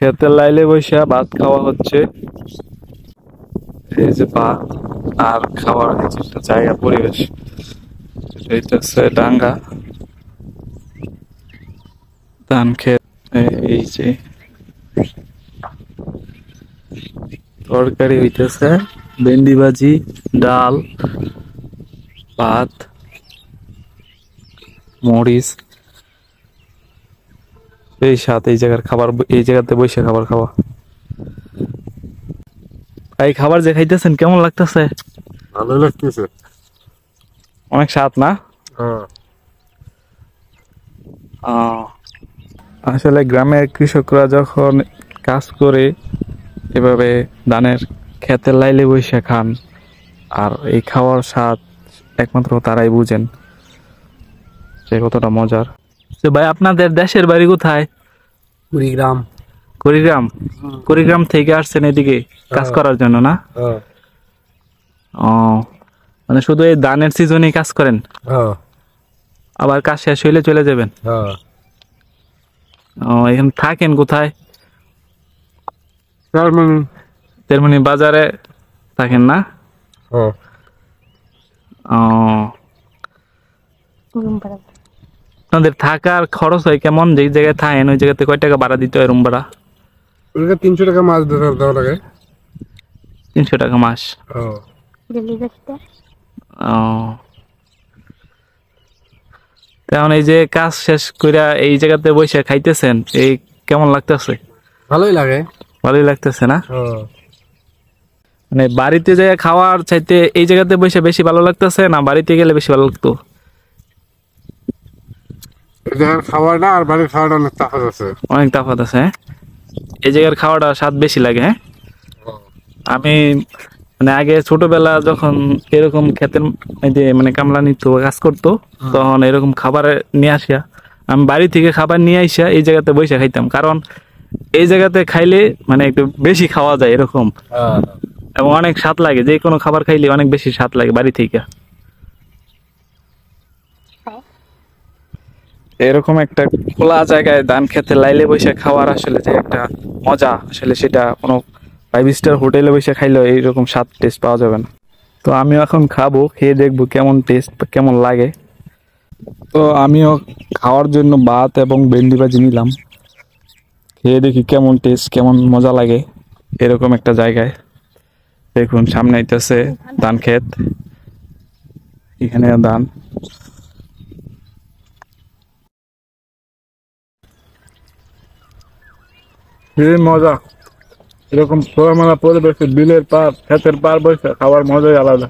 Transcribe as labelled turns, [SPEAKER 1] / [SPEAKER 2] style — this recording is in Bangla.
[SPEAKER 1] খেতে লাইলে বৈশা ভাত খাওয়া হচ্ছে। এই যে ভাত আর খাওয়ার একটা জায়গা পরিবেশ, এটা হচ্ছে ডাঙ্গা ধান ক্ষেত। এই যে তরকারি হইতেছে, ভেন্ডি ভাজি, ডাল, ভাত, মরিচ। এই সাথে এই জায়গার খাবার, এই জায়গাতে বসে খাবার খাওয়া। এই খাবার যে খাইতেছেন কেমন লাগতেছে?
[SPEAKER 2] ভালো লাগতেছে,
[SPEAKER 1] অনেক স্বাদ না? আসলে গ্রামের কৃষকরা যখন কাজ করে এভাবে ধানের খেতে লাইলে বসে খান, আর এই খাওয়ার স্বাদ একমাত্র তারাই বুঝেন যে কতটা মজার। তো ভাই, আপনাদের দেশের বাড়ি কোথায়?
[SPEAKER 2] কুড়িগ্রাম।
[SPEAKER 1] কুড়িগ্রাম? কুড়িগ্রাম থেকে আসছেন এদিকে কাজ করার জন্য না? ও, মানে শুধু এই ধানের সিজনে কাজ করেন, আবার কাজ শেষ হইলে চলে যাবেন? ও, এখানে থাকেন কোথায়? তেরমনি বাজারে থাকেন না? ও, আপনাদের থাকার খরচ হয় কেমন? যেই জায়গায় থাকেন ওই জায়গাতে কয় টাকা ভাড়া দিতে হয়? রুম ভাড়া
[SPEAKER 2] 300 টাকা মাস দেওয়া লাগে।
[SPEAKER 1] 300 টাকা মাস? ও, কারণ এই যে কাজ শেষ কইরা এই জায়গাতে বসে খাইতেছেন, এই কেমন লাগতেছে?
[SPEAKER 2] ভালোই লাগে।
[SPEAKER 1] ভালোই লাগতেছে না? মানে বাড়িতে যে খাওয়ার চাইতে এই জায়গাতে বসে বেশি ভালো লাগতেছে না বাড়িতে গেলে বেশি ভালো লাগতো?
[SPEAKER 2] খাওয়াটা আর বাড়ির খাওয়াটা অনেক তফাৎ আছে। অনেক
[SPEAKER 1] তফাৎ আছে, হ্যাঁ। এই জায়গার খাওয়াটা স্বাদ বেশি লাগে, হ্যাঁ। আমি মানে আগে ছোটবেলা যখন এরকম খেতের মানে কামলা নিত কাজ করতো, তখন এরকম খাবার নিয়ে আসিয়া আমি বাড়ি থেকে খাবার নিয়ে আইসা এই জায়গাতে বসে খাইতাম। কারণ এই জায়গাতে খাইলে মানে একটু বেশি খাওয়া যায় এরকম, এবং অনেক স্বাদ লাগে। যে কোনো খাবার খাইলে অনেক বেশি স্বাদ লাগে বাড়ি থেকে। এরকম একটা খোলা জায়গায় ধান খেতে লাইলে বসে খাওয়ার আসলে যে একটা মজা, আসলে সেটা কোনো 5 স্টার হোটেলে বসে খাইলেও এইরকম স্বাদ টেস্ট পাওয়া যাবে না। তো আমিও এখন খাবো, খেয়ে দেখবো কেমন টেস্ট, কেমন লাগে। তো আমিও খাওয়ার জন্য ভাত এবং ভেন্ডি ভাজি নিলাম, খেয়ে দেখি কেমন টেস্ট, কেমন মজা লাগে এরকম একটা জায়গায়। দেখুন সামনে আইতেছে ধান ক্ষেত, এখানে ধান। মজা, এরকম খোলামেলা পরিবেশে বিলের পার, ক্ষেতের পার বসে খাওয়ার মজাই আলাদা।